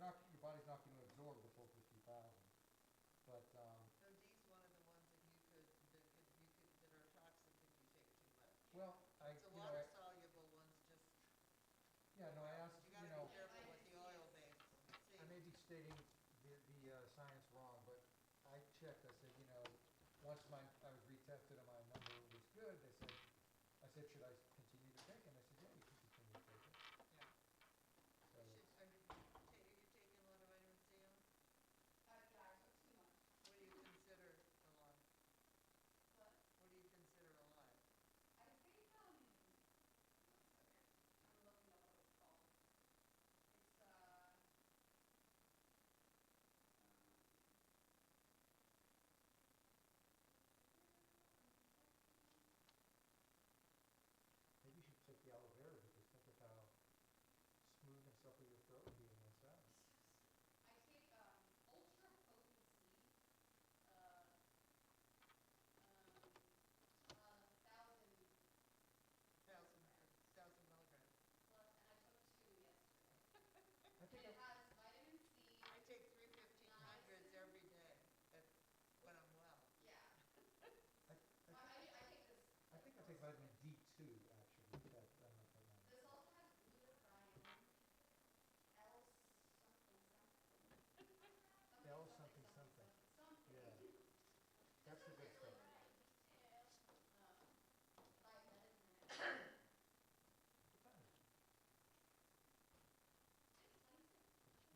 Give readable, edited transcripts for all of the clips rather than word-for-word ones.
your body's not gonna absorb the full 50,000. But, So D's one of the ones that that are toxic if you take too much. well, The water soluble ones just, yeah, no, I asked, you gotta be careful with the oil based. I may be stating the science wrong, but I checked, I said, once I was retested and my number was good, I said, should I continue to take it? And they said, yeah, you can continue to take it. Yeah. So Are it's, you taking a lot of vitamin C on? Yeah, I took too much. What do you consider a lot? But What do you consider a lot? I think, one second. I'm looking up what it's called. It's, maybe you should take the aloe vera, because think of how smooth and supple your throat would be in one side. I take, ultra potency, thousand Thousand, milligrams. thousand milligrams. Plus, and I took 2 yesterday. I think And it has vitamin C. I take 3 1500s every day. That's when I'm well. Yeah. I, I take this. I think I take vitamin D2, actually. That, I don't know if I know. This also has glutathione, L something something. L something something. Yeah. That's the good stuff. Diabetic man. What time is it?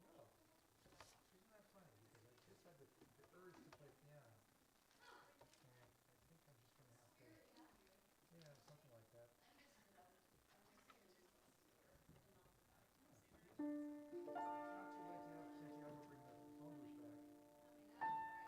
Well, isn't that funny? Because I just had the urge to play piano. And I think I'm just going to have to, yeah, something like that. It's not too late to since you have to bring the phone booth back. Never heard of that one. Yeah? I've never read anything about it in a book.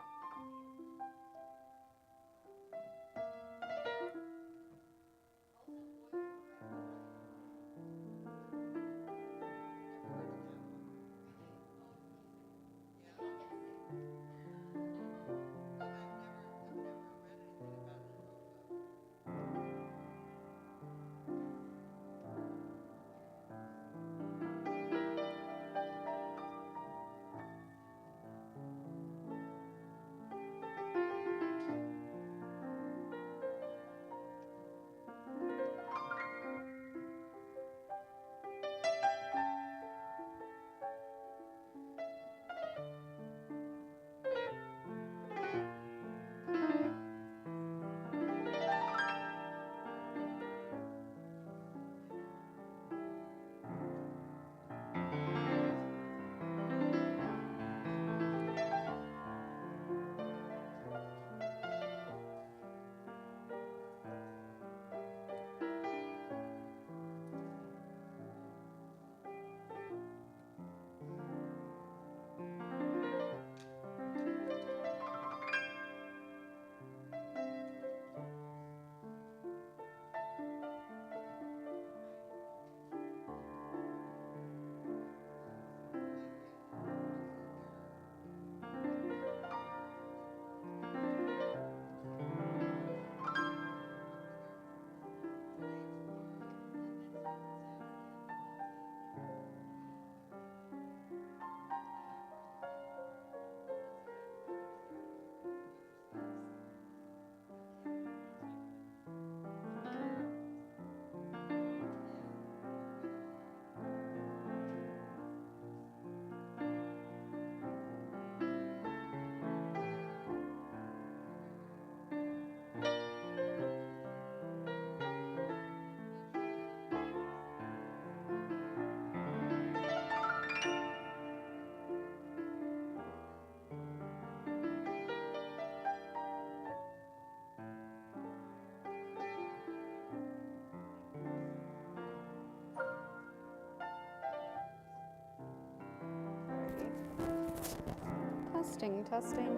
Testing, testing.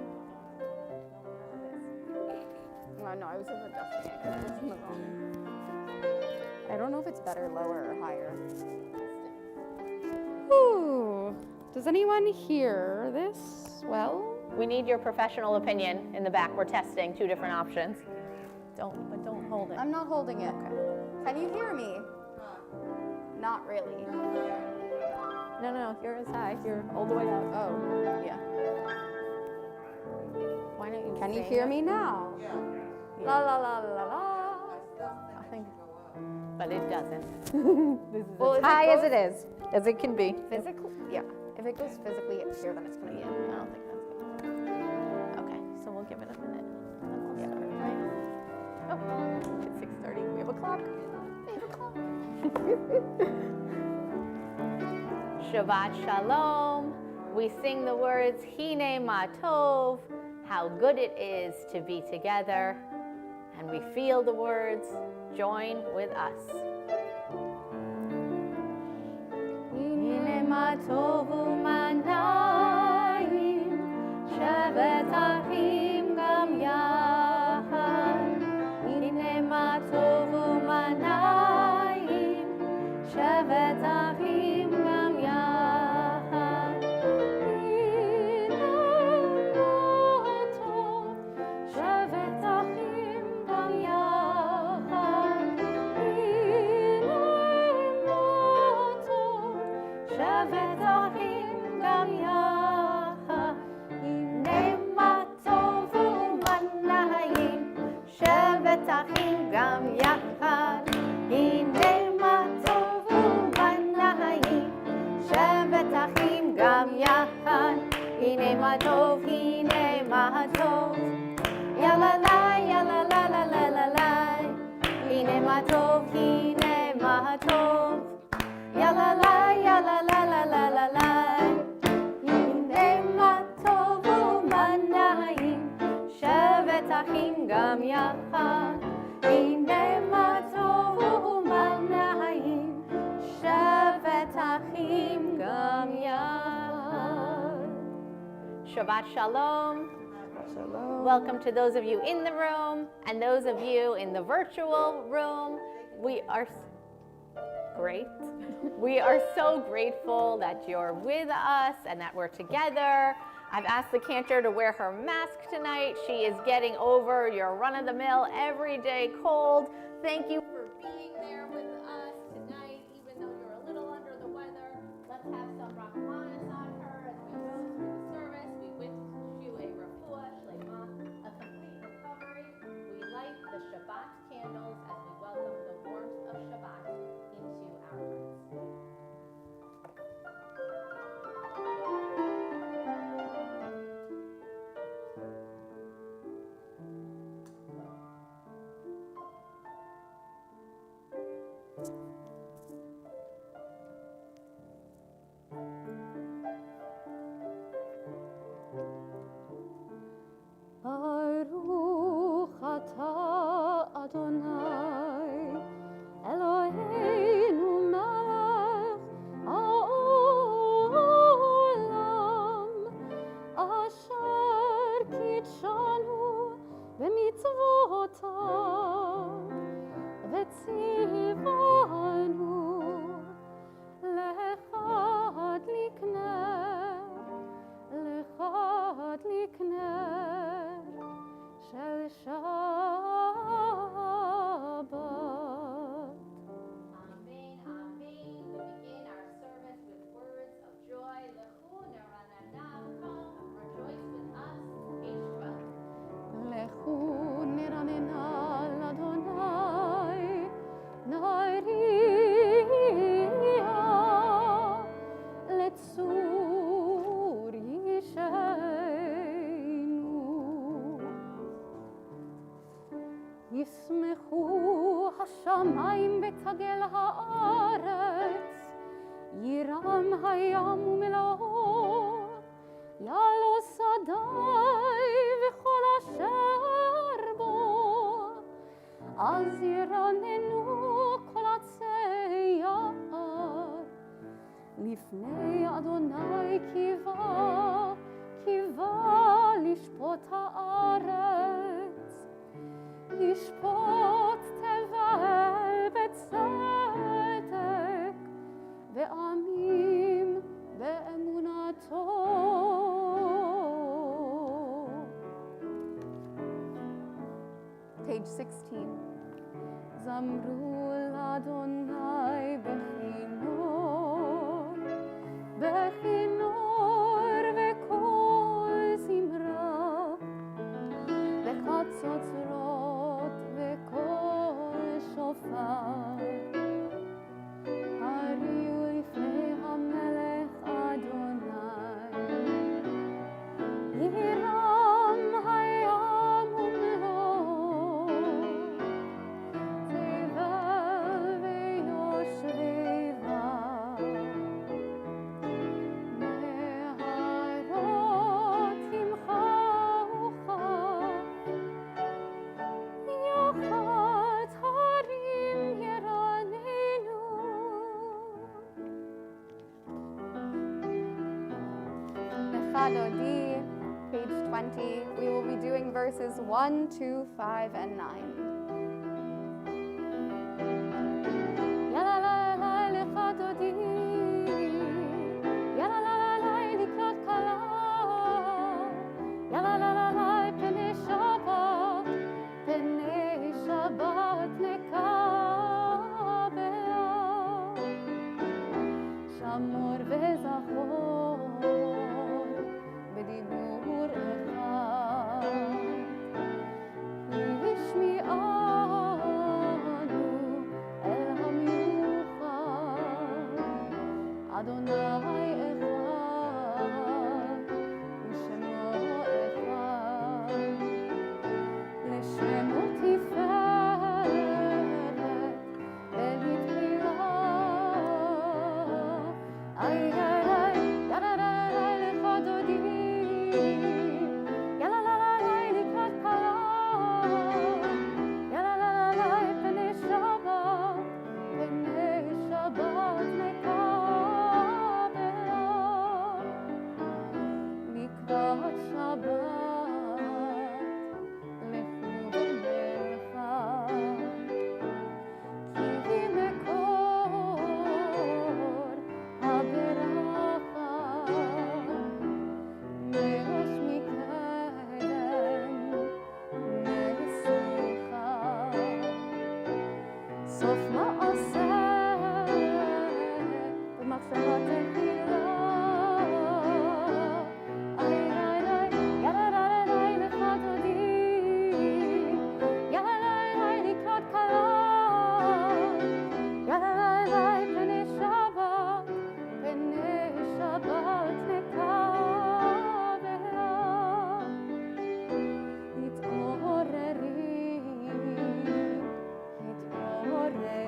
Well, no, I was just adjusting it because it was in the wrong. I don't know if it's better lower or higher. Ooh. Does anyone hear this well? We need your professional opinion in the back. We're testing 2 different options. Don't hold it. I'm not holding it. Okay. Can you hear me? Not really. No, you're as high. You're all the way up. Oh, Yeah. Why don't you can you sing hear it? me now? Yeah, La la la la la. I still think it think- should go up. But it doesn't. This is Well, as if high it as goes it is, as it can be. Physically, yeah. If it goes physically up here, then it's gonna Yeah, be. I don't think that's gonna work. Okay, so we'll give it a minute, and then we'll start, right? Oh, it's 6:30. We have a clock. We have a clock. Shabbat Shalom. We sing the words Hine Ma Tov, how good it is to be together, and we feel the words. Join with us. Hine Ma Tov u'manayim, shevet achim gam yachad. Hine Ma Tov u'manayim, shevet achim gam yachad. Hine Ma Tov, shevet achim gam yachad. Hine Ma Tov, shevet achim gam yachad. Hine ma tov u'manayim, shevet achim gam yachad. Hine ma tov u'manayim, shevet achim gam yachad. Hine ma tov, hine ma tov. Ya la la, ya la la la la la la. Hine ma tov, hine ma tov. Ya la la, ya la la la la la la. Hine ma tov u'manayim, shevet achim gam yachad. Hine ma tov u'manayim, shevet achim gam yachad. Shabbat Shalom. Shalom. Welcome to those of you in the room and those of you in the virtual room. We are great. We are so grateful that you're with us and that we're together. I've asked the cantor to wear her mask tonight. She is getting over your run-of-the-mill, everyday cold. Thank you for being there with us tonight, even though you're a little under the weather. Let's have some Rahmanis on her as we go through the service. We wish you a refuah shlema, a complete recovery. We light the Shabbat candles as we welcome the warmth of Shabbat into our hearts. Baruch atah Adonai, Eloheinu melech ha'olam, asher kitshanu b'mitzvotav, v'tzivanu lechad likner shel Shabbat. Amen, amen. We begin our service with words of joy. Lechu neranenavcha, rejoice with us, page 12. Lechu niranena l'Adonai, nariya letzur yisheinu. ישמחו השמיים ותגל הארץ, ירם הים ומלואו, יעלו שדי וכל אשר בו, אז ירננו כל עצי יער, לפני אדוני קיווה לשפוט הארץ. ישפוט תבל בצדק ועמים באמונתו. Page 16. זמרו לאדוני בכינור, Lechadodi, page 20. We will be doing verses 1, 2, 5, and 9. שמור וזכור בדיבור אחד, השמיענו אל המיוחד, אדוני אחד ושמו אחד, לשמו תפארת ולתחילה. Ay, ay, ay, ya la la la, lechadodi, ya la la la la, likrat kala, ya la la la la, penei Shabbat nekabela, likrat Shabbat, lechu b'melecha, ki mekor הברכה, מראש מקדם, מסליחה, סוף מעשה ומחשבה תחילה. איי איי איי, ילליי לechadodi, ילליי לקראת כלה, ילליי פני שבת, פני שבת נקבלה. התעוררי, התעוררי,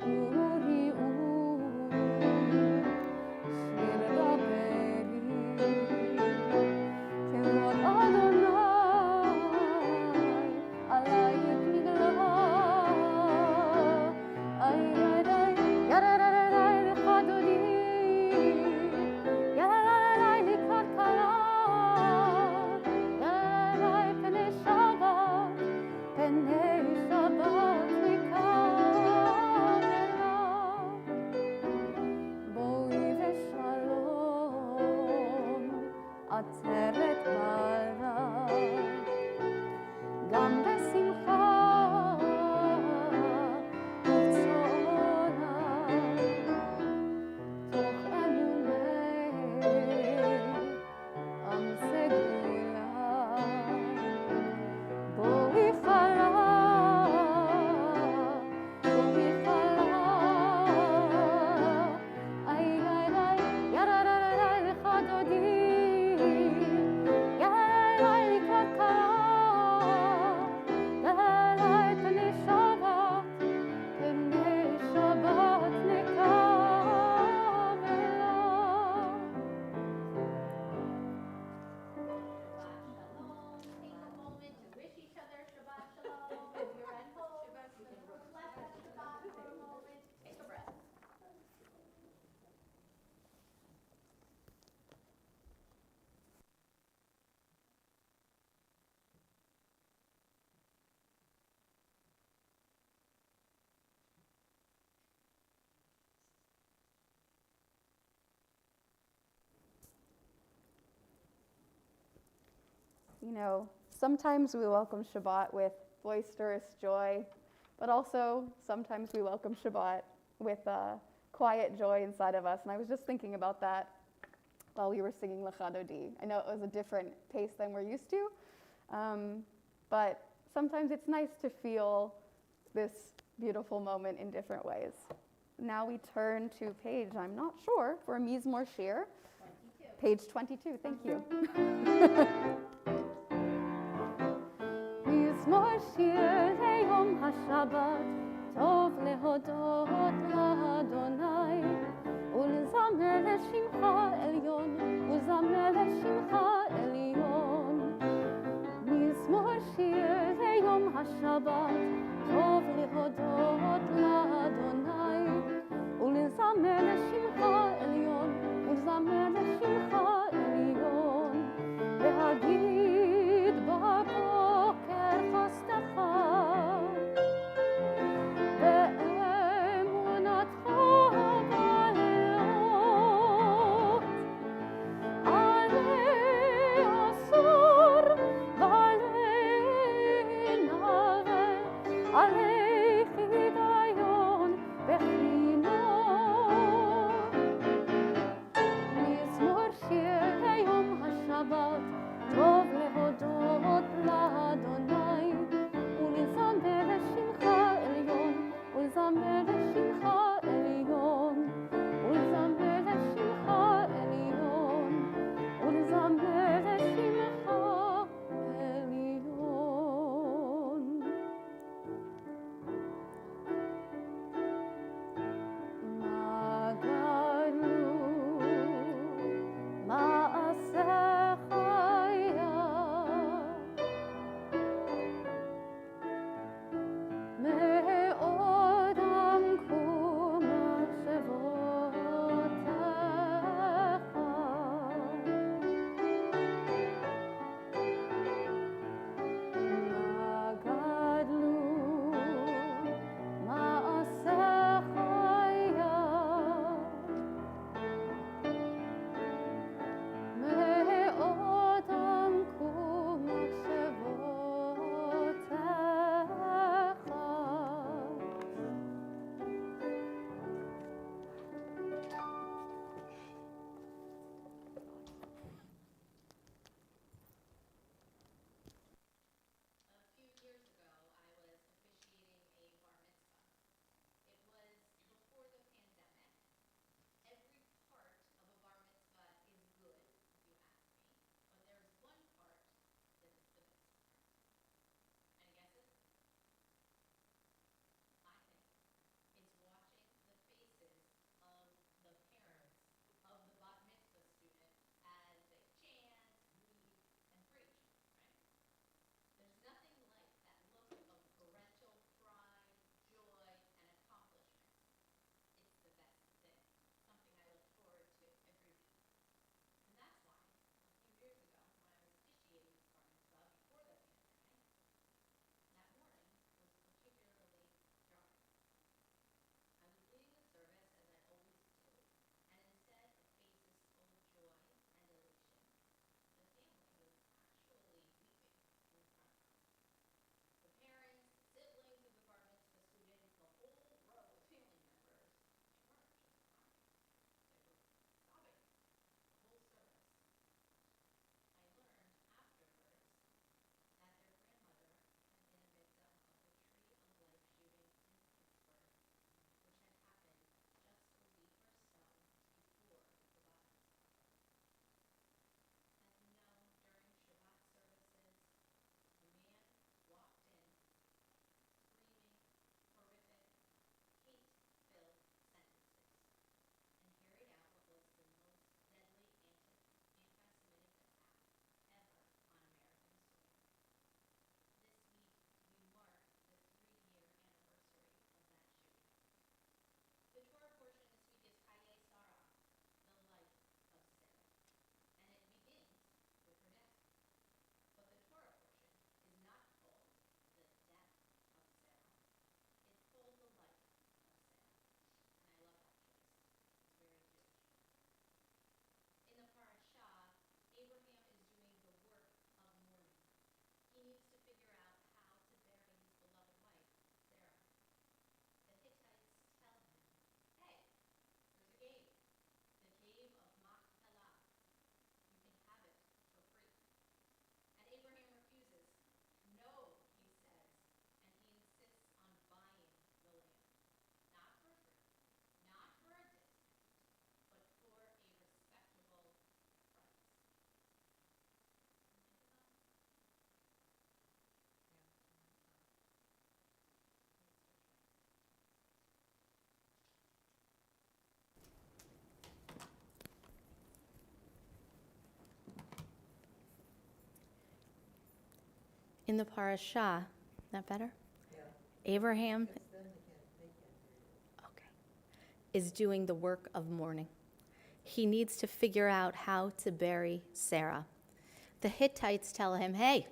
כי בעורך היא אורי, אורי אורי, שיר דברי, כבוד אדוני עלייך נגלה. איי איי איי, ילליי לechadodi, ילליי לקראת כלה, ילליי פני שבת, פני שבת נקבלה. בואי ושלום, עצרת בעלה, גם בשמחה ובצערה, תוך אמוני עם סגולה. בואי חלה, בואי חלה, איי איי איי, ילליי לechadodi, ילליי לקראת כלה, ילליי פני שבת, פני שבת נקבלה. Take a moment to wish each other Shabbat Shalom. If you're at home, you can reflect on Shabbat for a moment. Take a breath. You know, sometimes we welcome Shabbat with boisterous joy, but also sometimes we welcome Shabbat with quiet joy inside of us. And I was just thinking about that while we were singing Lechadodi. I know it was a different pace than we're used to, but sometimes it's nice to feel this beautiful moment in different ways. Now we turn to page, I'm not sure, for Mizmor Shir. 22. Page 22, thank you. מזמור שיר ליום השבת, טוב להודות לאדוני, ולזמר לשמך עליון, ולזמר לשמך עליון. מזמור שיר ליום השבת, השבת, טוב להודות לאדוני, ולזמר לשמך עליון, ולזמר לשמך עליון, להגיד בבוקר חסדך, באמונתך בלילות, עלי עשור ועלי נווה, עלי חידיון וחינוך. מזמור שיר יום השבת, טוב להודות לאדוני, ולזמר לשמך עליון, ולזמר לשמך עליון, ולזמר לשמך עליון, ולזמר לשמך עליון. מה גדלו מעשיך היה, מאוד עמקו מחשבותיך. מה גדלו מעשיך היה, מאוד עמקו מחשבותיך. A few years ago, I was officiating a bar mitzvah. It was before the pandemic. Every part of a bar mitzvah is good, if you ask me, but there's one part that is the best part. Any guesses? I think it's watching the faces of the parents of the bat mitzvah student as they chant, read, and preach, right? There's nothing like that look of parental pride, joy, and accomplishment. It's the best thing, something I look forward to every week. And that's why, a few years ago, when I was officiating this bar mitzvah before the pandemic, that morning was particularly jarring. I was leading the service, as I always do, and instead of faces full of joy and elation, the family was actually weeping in front of us. The parents, siblings of the bar mitzvah student, the whole row of family members, they weren't just crying. They were sobbing the whole service. I learned afterwards that their grandmother had been a victim of the Tree of Life shooting in Pittsburgh, which had happened just a week or so before the bat mitzvah. As you know, during Shabbat services, a man walked in screaming horrific, hate-filled sentences and carried out what was the most deadly anti-Semitic attack ever on American soil. This week, we mark the 3-year anniversary of that shooting. The Torah portion this week is Haye Sarah, the life of Sarah, and it begins with her death. But the Torah portion is not called the death of Sarah. It's called the life of Sarah. And I love that choice. It's very Jewish. In the parashah, Abraham is doing the work of mourning. He needs to figure out how to bury his beloved wife, Sarah. The Hittites tell him, hey, there's a cave, the cave of Machpelah. You can have it for free. And Abraham refuses. No, he says, and he insists on buying the land. Not for free, not for a discount, but for a respectable price. Sound like a thought? Yeah, In the parashah, that better? Abraham okay, is doing the work of mourning. He needs to figure out how to bury Sarah. The Hittites tell him, hey,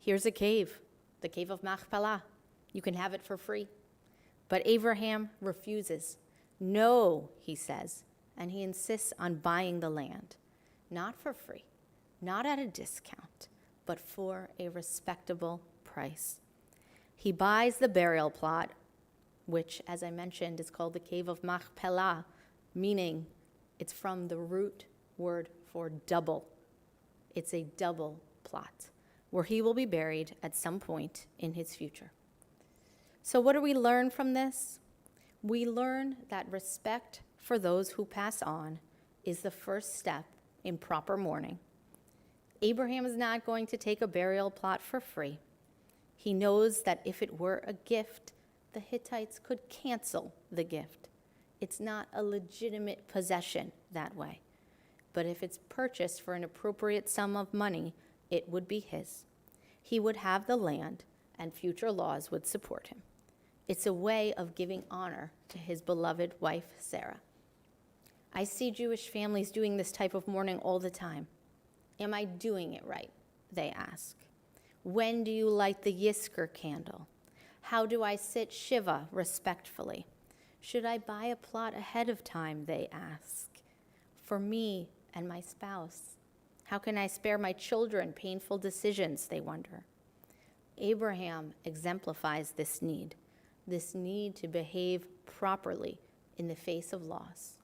here's a cave, the cave of Machpelah. You can have it for free. But Abraham refuses. No, he says, and he insists on buying the land, not for free, not at a discount, but for a respectable price. He buys the burial plot, which, as I mentioned, is called the Cave of Machpelah, meaning it's from the root word for double. It's a double plot, where he will be buried at some point in his future. So what do we learn from this? We learn that respect for those who pass on is the first step in proper mourning. Abraham is not going to take a burial plot for free. He knows that if it were a gift, the Hittites could cancel the gift. It's not a legitimate possession that way. But if it's purchased for an appropriate sum of money, it would be his. He would have the land, and future laws would support him. It's a way of giving honor to his beloved wife, Sarah. I see Jewish families doing this type of mourning all the time. Am I doing it right? They ask. When do you light the Yizkor candle? How do I sit Shiva respectfully? Should I buy a plot ahead of time, they ask. For me and my spouse. How can I spare my children painful decisions, they wonder. Abraham exemplifies this need to behave properly in the face of loss,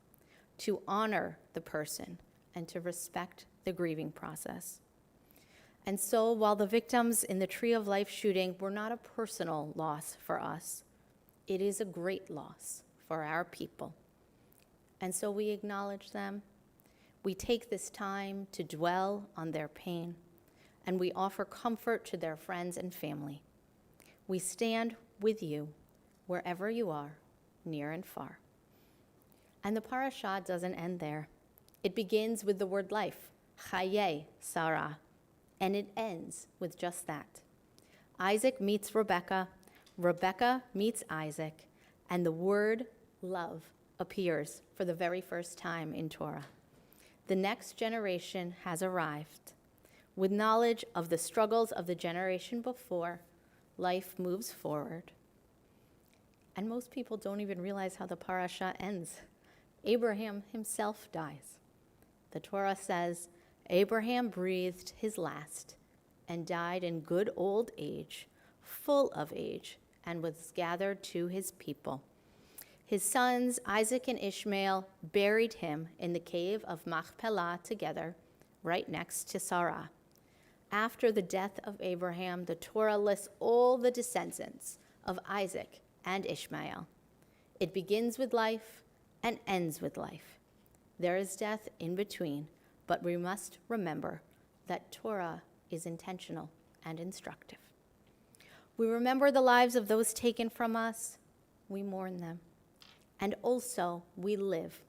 to honor the person, and to respect the grieving process. And so while the victims in the Tree of Life shooting were not a personal loss for us, it is a great loss for our people. And so we acknowledge them. We take this time to dwell on their pain, and we offer comfort to their friends and family. We stand with you wherever you are, near and far. And the parasha doesn't end there. It begins with the word life, Chaye Sarah, and it ends with just that. Isaac meets Rebekah, Rebekah meets Isaac, and the word love appears for the very first time in Torah. The next generation has arrived. With knowledge of the struggles of the generation before, life moves forward. And most people don't even realize how the parasha ends. Abraham himself dies. The Torah says, Abraham breathed his last and died in good old age, full of age, and was gathered to his people. His sons, Isaac and Ishmael, buried him in the cave of Machpelah together, right next to Sarah. After the death of Abraham, the Torah lists all the descendants of Isaac and Ishmael. It begins with life and ends with life. There is death in between, but we must remember that Torah is intentional and instructive. We remember the lives of those taken from us. We mourn them. And also, we live.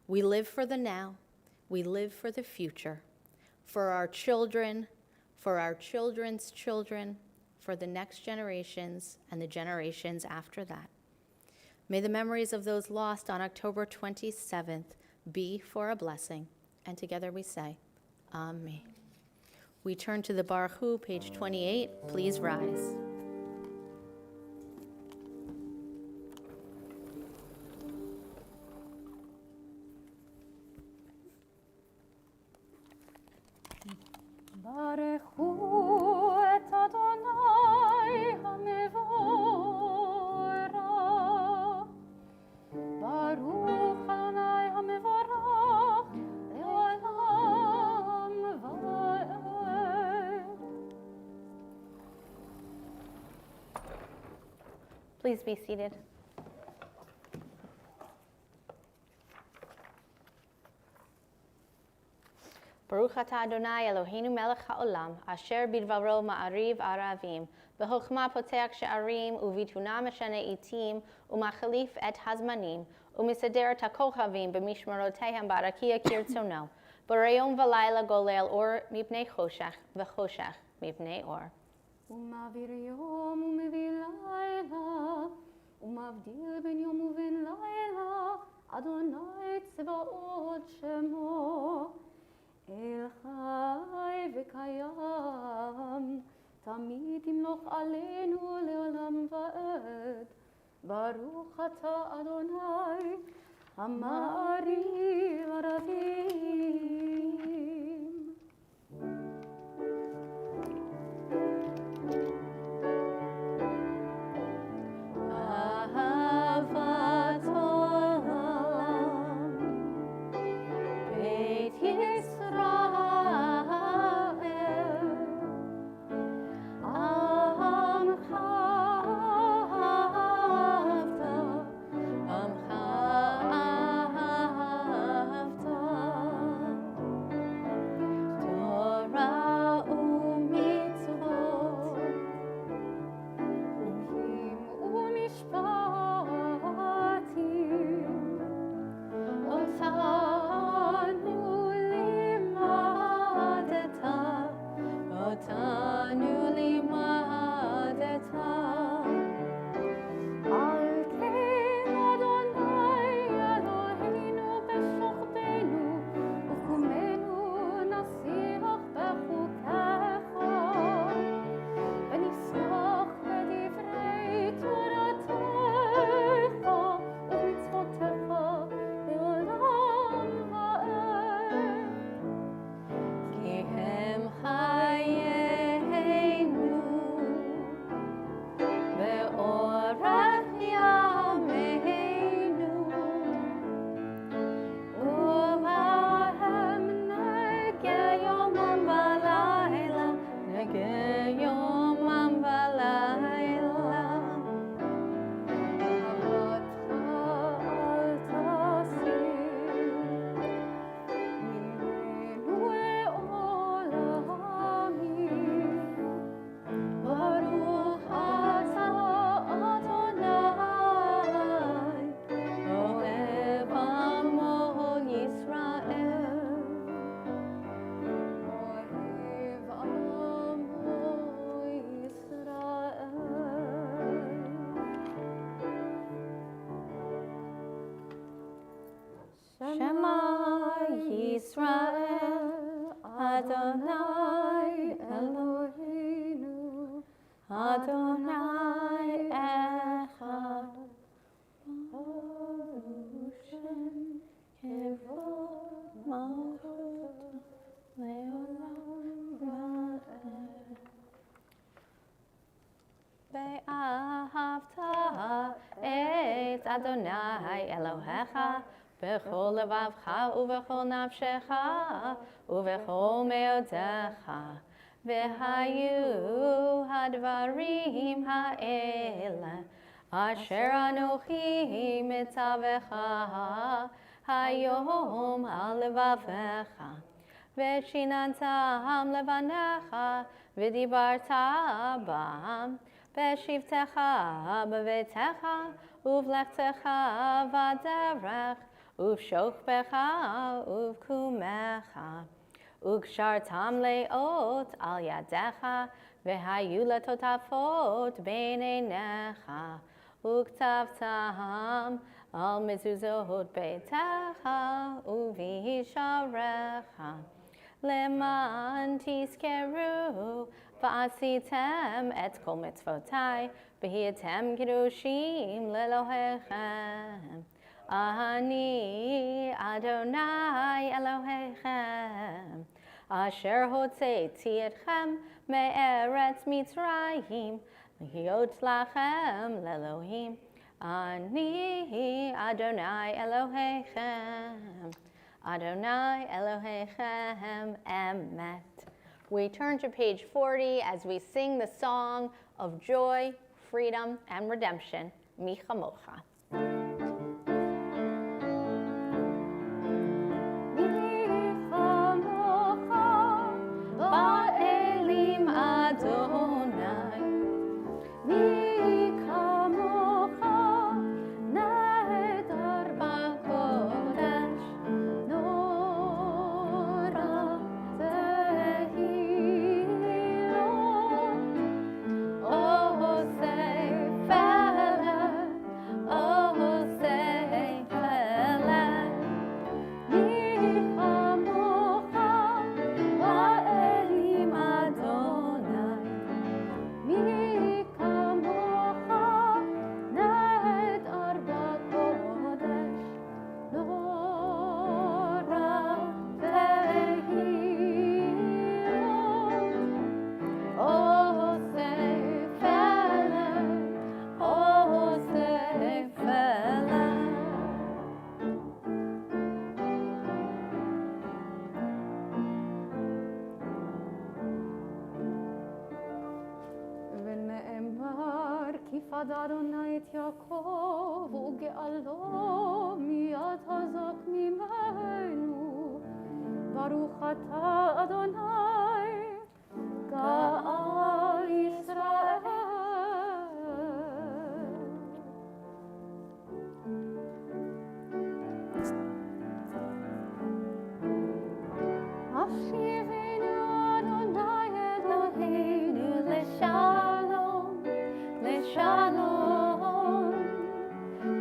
We live for the now. We live for the future, for our children, for our children's children, for the next generations and the generations after that. May the memories of those lost on October 27th be for a blessing. And together we say, Amen. We turn to the Baruch Hu, page 28. Please rise. Baruch hu et Adonai hamevorach. Baruch Adonai hamevorach le'olam va'ed. Please be seated. Baruch atah Adonai Eloheinu melech haolam, asher bidvaro ma'ariv aravim, b'chokhmah poteach she'arim, u'vituna meshane itim, u'machalif et hazmanim, u'misader et hakochavim b'mishmarotehem barakia kirtzono, b'rayom v'layla golel or mipnei choshech, v'choshech mipnei or. ומעביר יום ומביא לילה, ומבדיל בין יום ובין לילה, אדוני צבאות שמו. אל חי וקיים, תמיד ימלוך עלינו לעולם ועד. ברוך אתה אדוני, המעריב ערבים. אהבת עולם, בית ישראל, עמך אהבת, עמך אהבת. תורה ומצוות, חוקים ומשפטים, אותנו לימדת, אותנו לימדת. על כן אדוני אלוהינו בשוכבנו ובקומנו נשיח בחוקיך, ונשמח בדברי תורתך ובמצוותיך לעולם ועד. כי הם חיינו ואורך ימינו, ובהם נגה יומם ולילה, נגה יומם ולילה. אהבתך אל תסיר ממנו לעולמי. ברוך אתה אדוני, אוהב עמו ישראל, אוהב עמו ישראל. שמע ישראל, אדוני אלוהינו, אדוני אחד. ברוך שם כבוד מלכות לעולם ועד. ואהבת את אדוני אלוהיך בכל לבבך ובכל נפשך ובכל מאודך. והיו הדברים האלה אשר אנוכי מצווך היום על לבבך, ושיננתם לבניך ודיברת בם בשבתך בביתך ובלכתך בדרך ובשוכבך ובקומך, וקשרתם לאות על ידיך, והיו לטוטפות בין עיניך, וכתבתם על מזוזות ביתך ובשעריך, למען תזכרו ועשיתם את כל מצוותי, והייתם קדושים לאלוהיכם. אני אדוני אלוהיכם, אשר הוצאתי אתכם מארץ מצרים, להיות לכם לאלוהים. אני אדוני אלוהיכם, אדוני אלוהיכם emet. We turn to page 40 as we sing the song of joy, freedom, and redemption, Mi Chamocha. באלים אדוני, מי כמוך נהדר בקודש, נורא תהילות echad Adonai et Yaakov uge'alo miyad hazak mimenu. Baruch ata Adonai Ga'al Yisrael. Ashivenu Adonai Eloheinu leshalom, leshalom.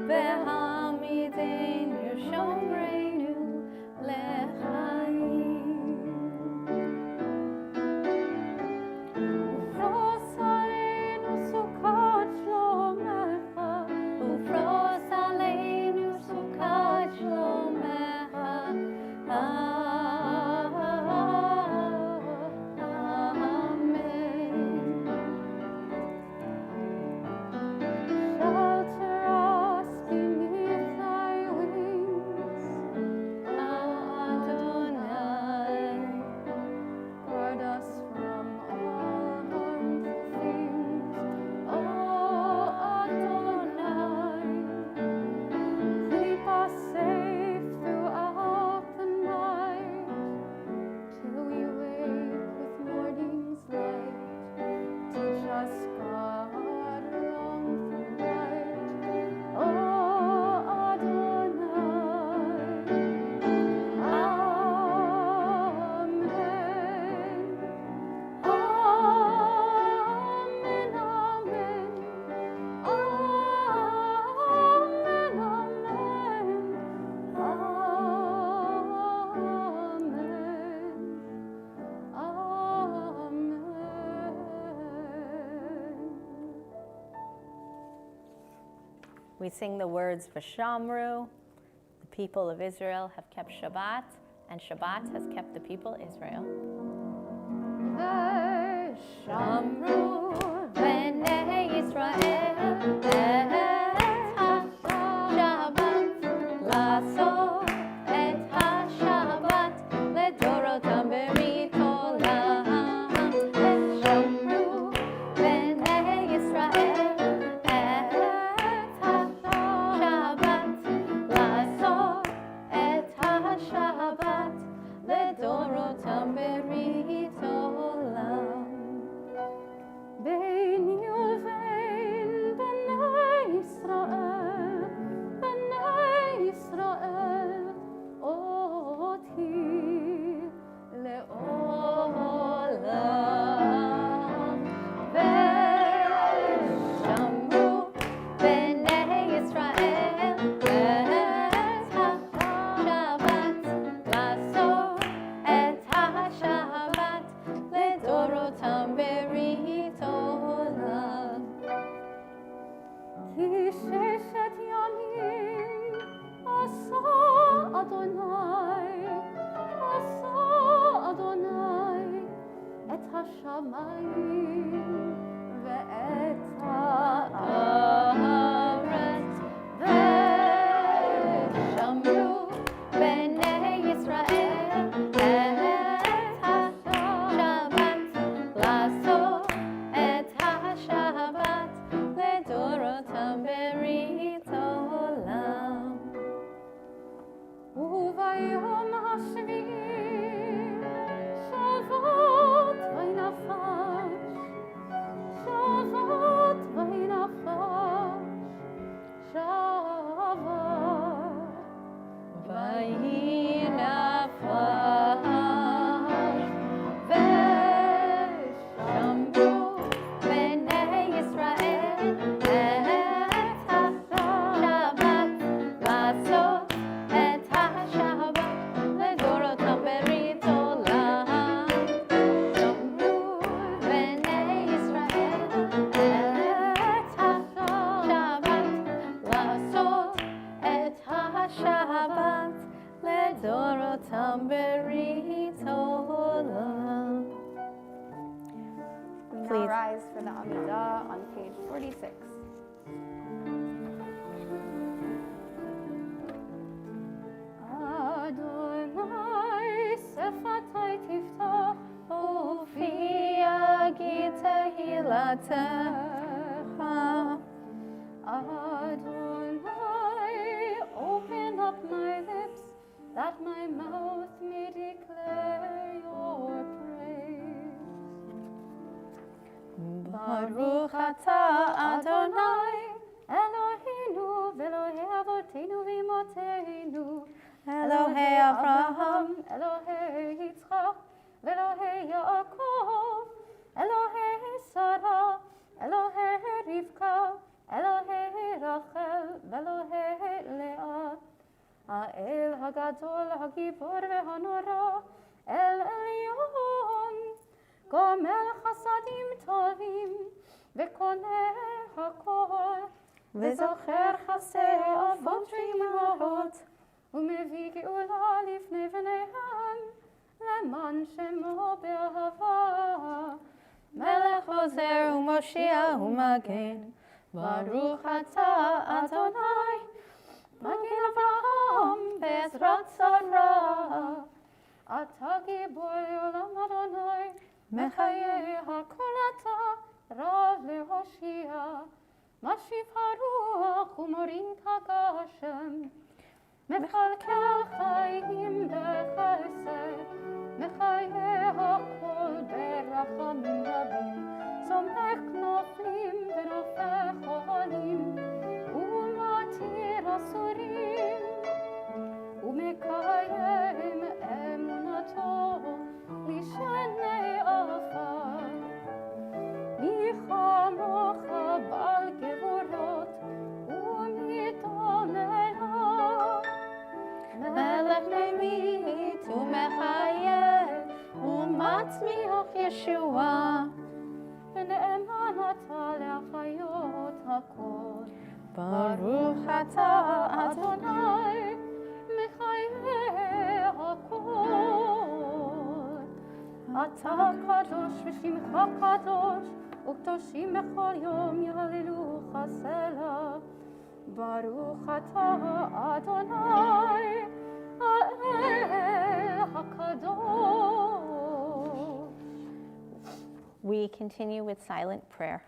Ve'hamidenu shomreinu lechaim. Ufros aleinu sukkot shlomecha, ufros aleinu sukkot shlomecha. Shelter us beneath thy wings, Adonai. Guard us from all harmful things, Adonai. Keep us safe throughout the night, till we wake with morning's light. Teach us, God, wrong from right, Adonai. Amen. Amen, amen. Amen, amen. We sing the words Vashamru. The people of Israel have kept Shabbat, and Shabbat has kept the people Israel. Shamru b'nei Yisrael et ha-Shabbat, לעשות את השבת לדורותם ברית עולם. ושמרו בני ישראל את השבת, לעשות את השבת לדורותם ברית עולם. ביני ובין בני ישראל, אותי לעולם. ושמרו בני ישראל את השבת, לעשות את השבת לדורותם ברית עולם. כי ששת ימים עשה אדוני את השמיים ואת הארץ. ושמרו בני ישראל את השבת, לעשות את השבת לדורותם ברית עולם. וביום השביעי שבת וינפש, שבת וינפש, שבת וינפש. ושמרו בני ישראל את השבת, לעשות את השבת לדורותם ברית עולם. שמרו בני ישראל את השבת, לעשות את השבת לדורותם ברית עולם. We now Please. rise for the Amidah on page 46. Adonai sefatai tiftach ufi yagid tehillah. Adonai, open up my lips, that my mouth may declare your praise. Baruch atah Adonai, Eloheinu v'Elohei avoteinu v'imotenu, Elohei Avraham, Elohei Yitzchak, v'Elohei Yaakov, Elohei Sarah, Elohei Rivka, Elohei Rachel, v'Elohei Leah, האל הגדול, הגיבור והנורא, אל עליון, גומל חסדים טובים, וקונה הכל, וזוכר חסדי אבות ואימהות, ומביא גאולה לפני בניהם, למען שמו באהבה. מלך עוזר ומושיע ומגן, ברוך אתה אדוני, מגן אברהם בעזרת שרה. אתה גיבור לעולם אדוני, מחיה הכל אתה, רב להושיע. משיב הרוח ומוריד הגשם, מחלקל חיים בחסד, מחיה הכל ברחמים רבים, צומח נופלים ורופא חולים, ומתיר אסורים, ומקיים אמונתו לשני עפר. מי כמוך בעל גבורות ומתעוננה, מלך ממית ומחיה ומצמיח ישועה, ונאמן אתה להחיות הכל. ברוך אתה אדוני, מחיה הכל. אתה קדוש ושמך קדוש, וקדושים בכל יום יהללוך סלה. ברוך אתה אדוני, האל הקדוש. We continue with silent prayer.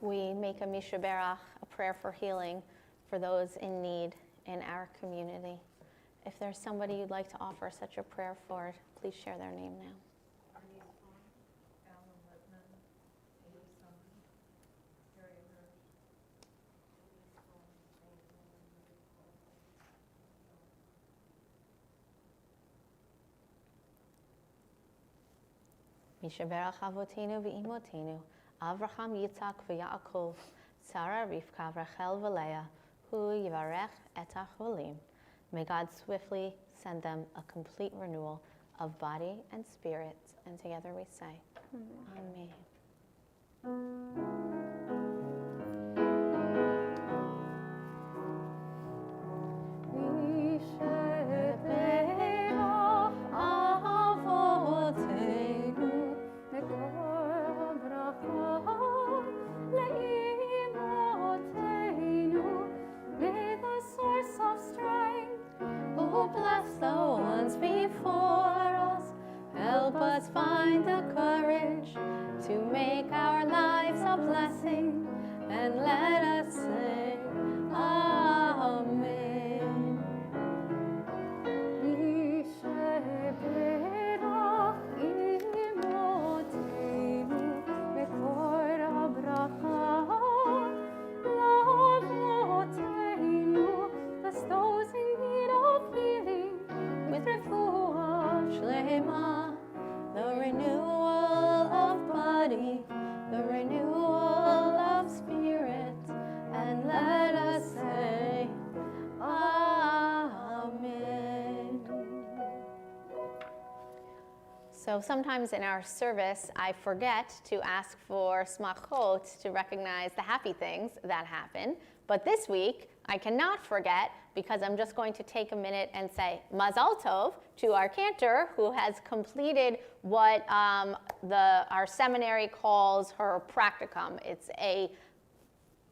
we make a Mishaberach, a prayer for healing for those in need in our community. If there's somebody you'd like to offer such a prayer for, please share their name now. Alan Whitman, Amy Summer, Harry Hirsch, Mishaberach Avotenu v'Imotenu, Avraham, Yitzhak v'Yaakov, Sarah, Rivka, Rachel v'Leah, Hu Yivarech et HaCholim. May God swiftly send them a complete renewal of body and spirit. And together we say, Amen. Bless the ones before us. Help us find the courage to make our lives a blessing, and let us say Amen. Mishaberach Imotenu Mekor HaBracha Lavotenu. Bless those in need of healing with refuah shlema, the renewal of body, the renewal of spirit, and let us say Amen. So sometimes in our service, I forget to ask for smachot to recognize the happy things that happen. But this week, I cannot forget, because I'm just going to take a minute and say Mazal Tov to our cantor who has completed what our seminary calls her practicum. It's a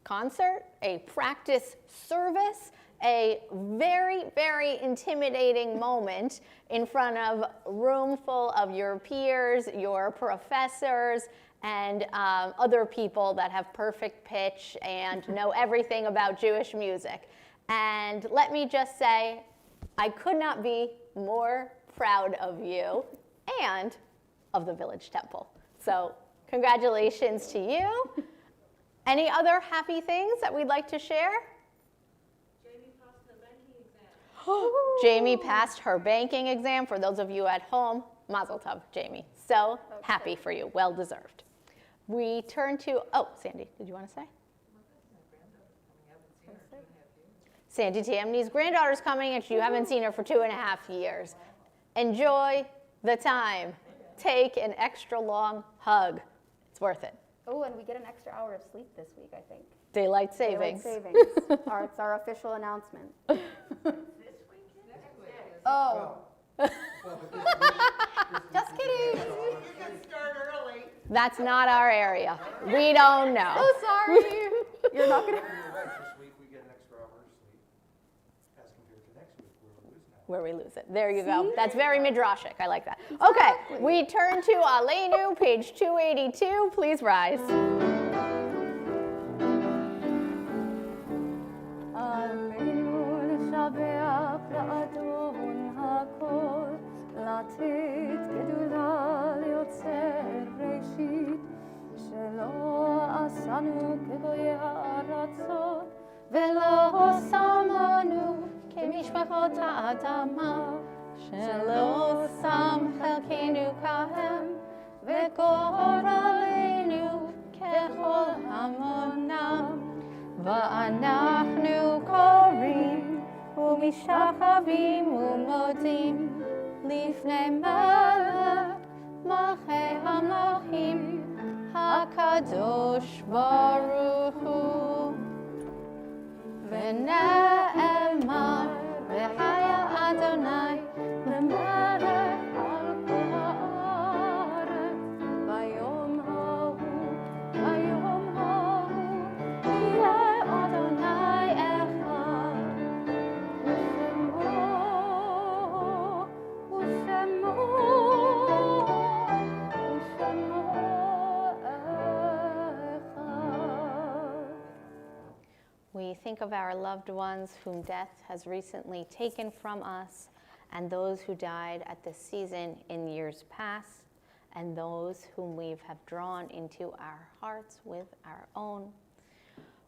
concert, a practice service, a very, very intimidating moment in front of a room full of your peers, your professors, and other people that have perfect pitch and know everything about Jewish music. And let me just say, I could not be more proud of you and of the Village Temple. So congratulations to you. Any other happy things that we'd like to share? Jamie passed the banking exam. Jamie passed her banking exam. For those of you at home, Mazel Tov, Jamie. So happy for you, well deserved. We turn to, Sandy, did you want to say? Sandy Tamney's granddaughter's coming, and you haven't seen her for 2.5 years. Enjoy the time. Take an extra long hug. It's worth it. Oh, and we get an extra hour of sleep this week, I think. Daylight savings. Daylight savings. It's our official announcement. Oh. Just kidding. You can start early. That's not our area. We don't know. Oh, sorry. You're not going to. You're right, this week we get an extra hour of sleep as compared to next week Where where we're losing we lose it. There you go. That's very midrashic. I like that. Okay, we turn to Aleinu, page 282. Please rise. לתת גדולה ליוצר ראשית, שלא עשנו כגויי הארצות, ולא שמנו כמשפחות האדמה, שלא שם חלקנו כהם, וגורלנו ככל המונם. ואנחנו קוראים ומשתחווים ומודים לפני מלך מלכי המלכים הקדוש ברוך הוא. ונאמר והיה אדוני למלך על כל הארץ ביום ההוא יהיה אדוני אחד ושמו אחד. think of our loved ones whom death has recently taken from us, and those who died at this season in years past, and those whom we have drawn into our hearts with our own.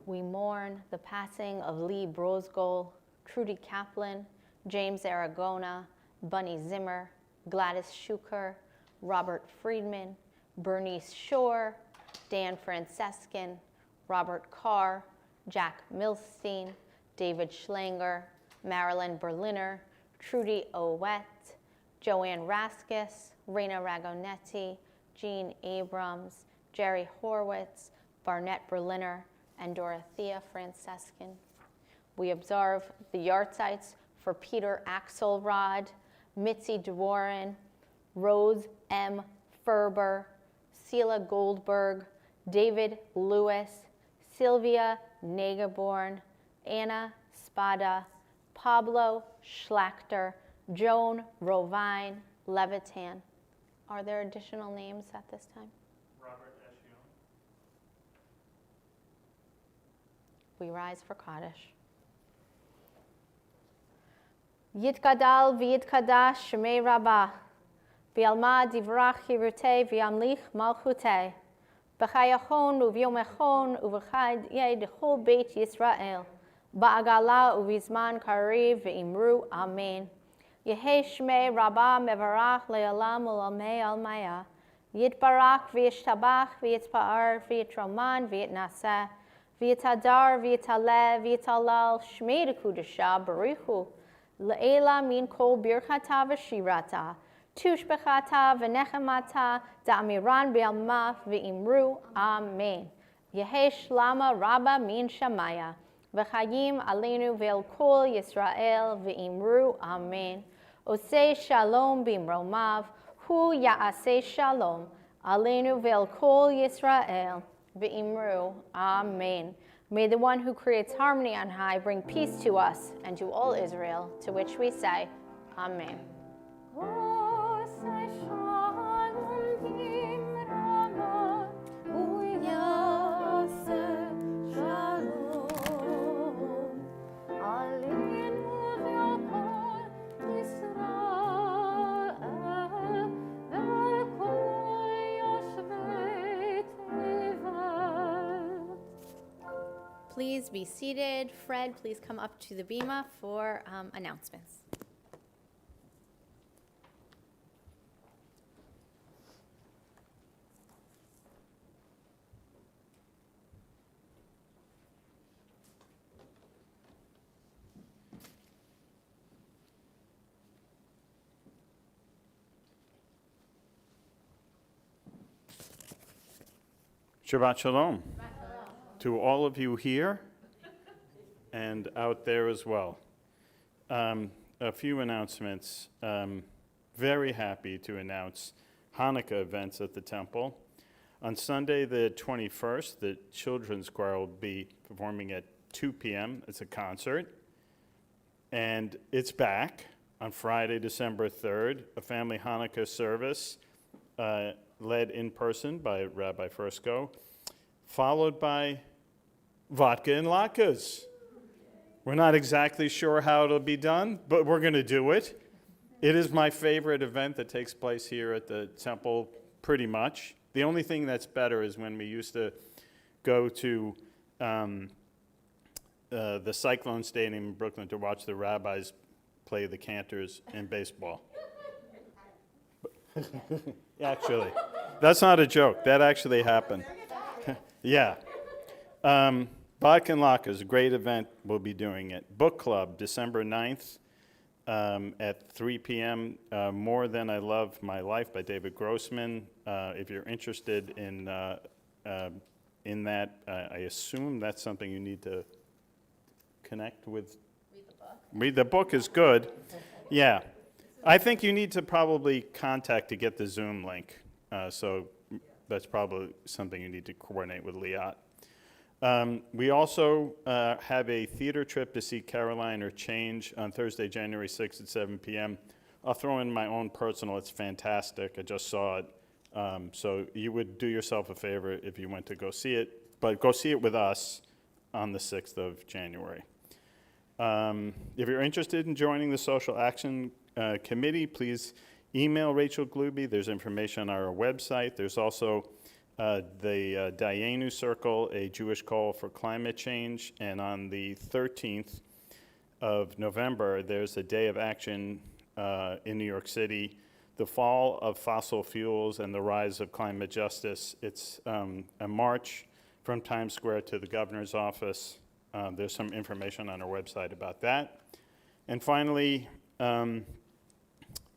We mourn the passing of Lee Brosgol, Trudy Kaplan, James Aragona, Bunny Zimmer, Gladys Schuker, Robert Friedman, Bernice Shore, Dan Francescan, Robert Carr, Jack Milstein, David Schlanger, Marilyn Berliner, Trudy Owett, Joanne Raskus, Raina Ragonetti, Jean Abrams, Jerry Horwitz, Barnett Berliner, and Dorothea Francescan. We observe the yahrzeits for Peter Axelrod, Mitzi DeWarren, Rose M. Ferber, Sela Goldberg, David Lewis, Sylvia Negaborn, Anna Spada, Pablo Schlachter, Joan Rovine, Levitan. Are there additional names at this time? Robert Eshion. We rise for Kaddish. Yitgadal v'yitkadash shemei Rabbah, v'yalma divrach hirutei v'yamlich malchutei, b'chayachon u'v'yomechon u'v'chad yeh d'chol beit Yisrael, ba'agala u'v'zman kariv v'imru amen. Yehei shmei Rabbah mevarach le'olam u'lamei almaya, yitbarach v'yishtabach v'yitpa'ar v'yitroman v'yitnaseh, v'yitadar v'yitaleh v'yitalal shmei d'kudashah barichu, Le'ela min kol birchata v'shirata, tushbechata v'nechemata, da'amiran b'yalma v'imru, amen. Yehei shlama rabba min shamaya, v'chayim aleinu ve'el kol Yisrael v'imru, amen. Osei shalom b'imromav, hu ya'aseh shalom, aleinu ve'el kol Yisrael v'imru, amen. May the one who creates harmony on high bring peace to us and to all Israel, to which we say, Amen. Please be seated. Fred, please come up to the bima for announcements. Shabbat Shalom to all of you here and out there as well. A few announcements. Very happy to announce Hanukkah events at the temple. On Sunday the 21st, the children's choir will be performing at 2 p.m. It's a concert. And it's back on Friday, December 3rd, a family Hanukkah service led in person by Rabbi Fursko, followed by vodka and latkes. We're not exactly sure how it'll be done, but we're going to do it. It is my favorite event that takes place here at the temple, pretty much. The only thing that's better is when we used to go to the Cyclone Stadium in Brooklyn to watch the rabbis play the Cantors in baseball. Actually, that's not a joke. That actually happened. Yeah. Vodka and Latkes, a great event. We'll be doing it. Book Club, December 9th at 3 p.m. More Than I Love My Life by David Grossman. If you're interested in that, I assume that's something you need to connect with. Read the book. Read the book is good. Yeah. I think you need to probably contact to get the Zoom link. So that's probably something you need to coordinate with Liat. We also have a theater trip to see Caroline or Change on Thursday, January 6th at 7 p.m. I'll throw in my own personal. It's fantastic. I just saw it. So you would do yourself a favor if you went to go see it. But go see it with us. on the 6th of January. If you're interested in joining the Social Action Committee, please email Rachel Gluby. There's information on our website. There's also the Dayenu Circle, a Jewish call for climate change. And on the 13th of November, there's a day of action in New York City, the fall of fossil fuels and the rise of climate justice. It's a march from Times Square to the governor's office. There's some information on our website about that. And finally,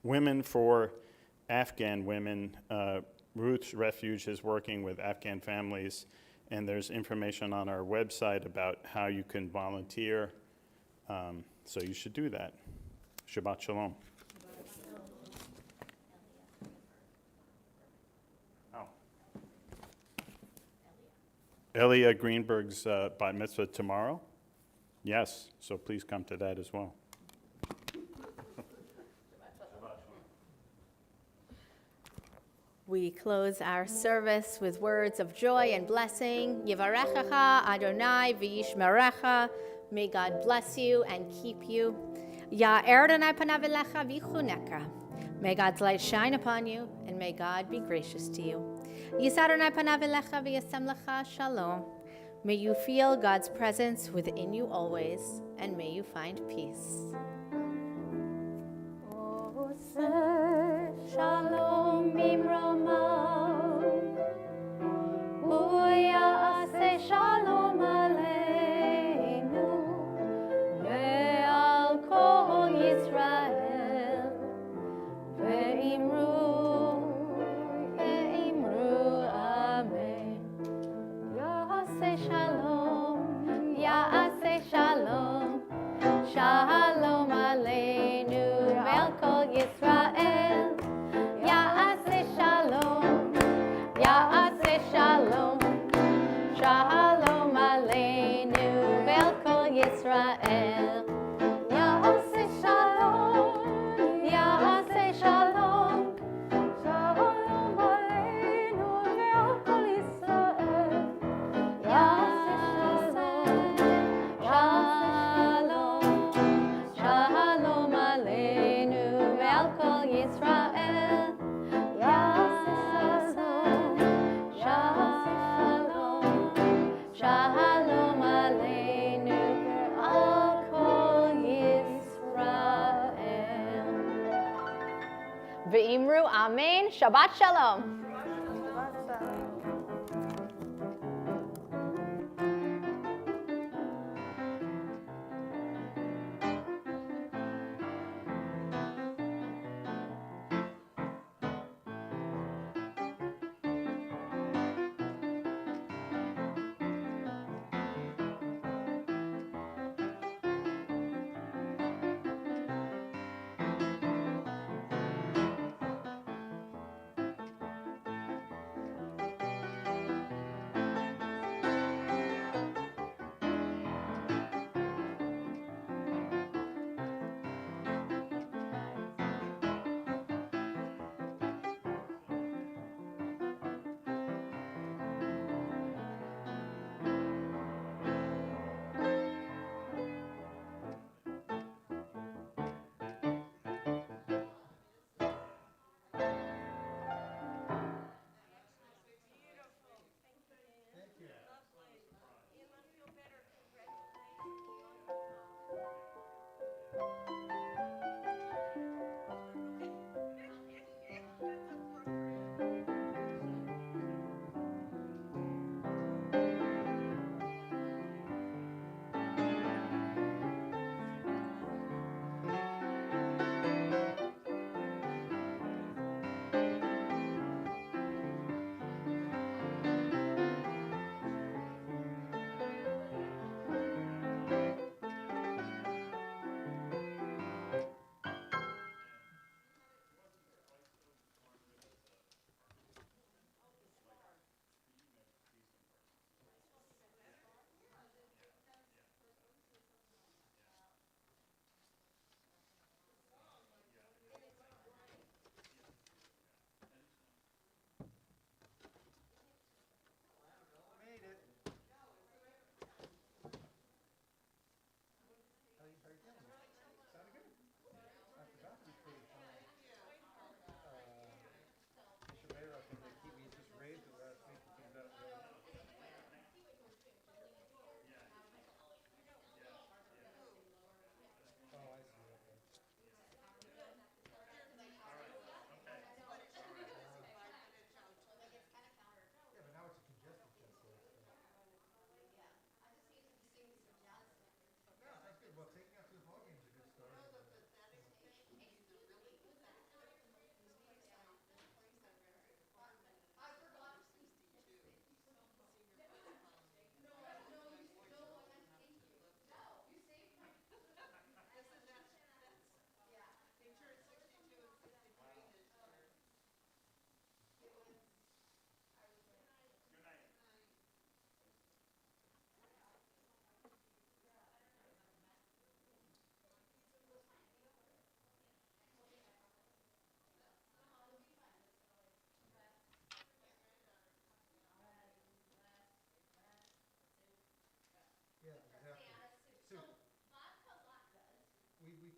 Women for Afghan Women. Ruth's Refuge is working with Afghan families, and there's information on our website about how you can volunteer. So you should do that. Shabbat Shalom. Oh. Elia Greenberg's bat mitzvah tomorrow? Yes, so please come to that as well. We close our service with words of joy and blessing. Yivarechecha Adonai v'yishmerecha. May God bless you and keep you. Ya'er Adonai panav elecha v'chuneka. May God's light shine upon you, and may God be gracious to you. Yisar Adonai panav elecha v'yasem lecha shalom. May you feel God's presence within you always, and may you find peace. Shalom Mimromo, Uya'aseh Shalom Aleinu, Ve'al Kol Yisrael, Ve'imru Amen. Ya'aseh Shalom, Ya'aseh Shalom, Shalom Aleinu, Ve'al Kol Yisrael. Shalom Aleinu ve'al kol Yisrael. Ya'aseh shalom, Ya'aseh shalom. Shalom Aleinu ve'al kol Yisrael. Ya'aseh shalom, Shalom Aleinu ve'al kol Yisrael. Shalom Aleinu ve'al kol Yisrael. Ve'imru Amen. Shabbat Shalom.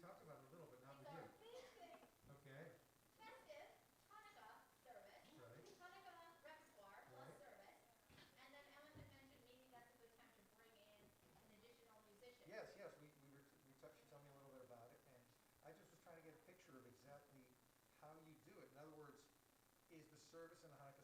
talked about it a little, but not It's with our you. big, big Okay, festive Hanukkah service, right, Hanukkah repertoire plus Right. service. And then Ellen had mentioned maybe that's a good time to bring in an additional musician. yes, yes, she told me a little bit about it, and I just was trying to get a picture of exactly how you do it. In other words, is the service and the Hanukkah